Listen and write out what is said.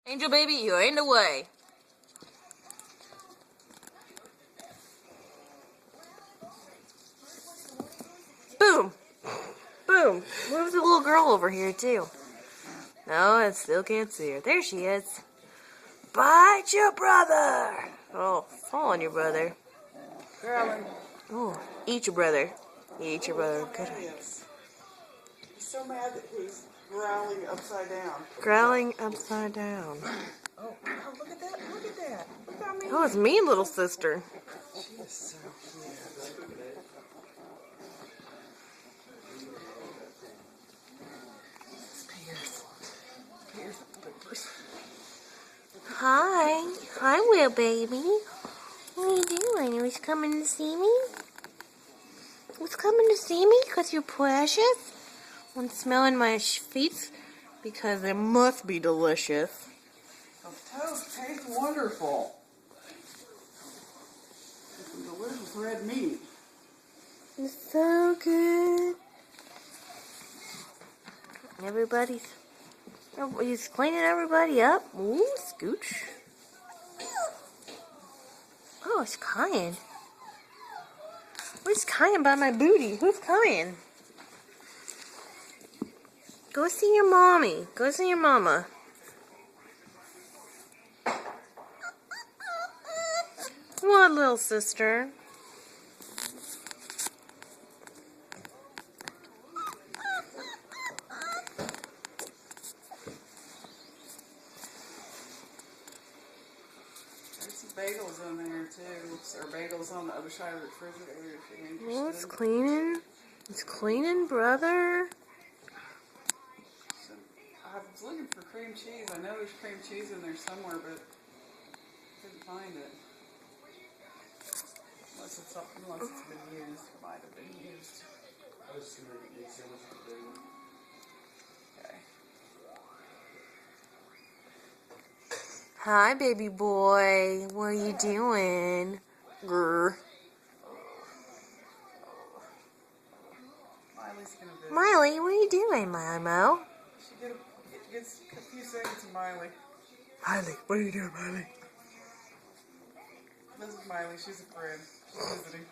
Angel baby, you're in the way. Boom! Boom! Move the little girl over here, too. No, I still can't see her. There she is. Bite your brother! Oh, fall on your brother. Growling. Oh, eat your brother. Eat your brother. Good. He's so mad that he's growling upside down. Growling upside down. Oh, look at that. Look at that. Look how mean. Oh, it's me, little sister. She is so cute. Pierce. Hi. Hi, Will baby. What are you doing? Are you coming to see me? Who's coming to see me? Because you're precious? I'm smelling my feet because it must be delicious. The toast tastes wonderful. It's some delicious red meat. It's so good. He's cleaning everybody up. Ooh, scooch. Oh, it's crying. Who's crying by my booty? Who's crying? Go see your mommy. Go see your mama. What, little sister? There's some bagels in there too. Or bagels on the other side of the refrigerator if you're interested. Oh, it's cleaning. It's cleaning, brother. I was looking for cream cheese. I know there's cream cheese in there somewhere, but couldn't find it. Unless it's been used. It might have been used. Okay. Hi, baby boy. What are you doing? Grr. Miley's gonna visit. Miley, what are you doing, Milo? She gets a few seconds of Miley. Miley, what are you doing, Miley? This is Miley. She's a friend. She's visiting.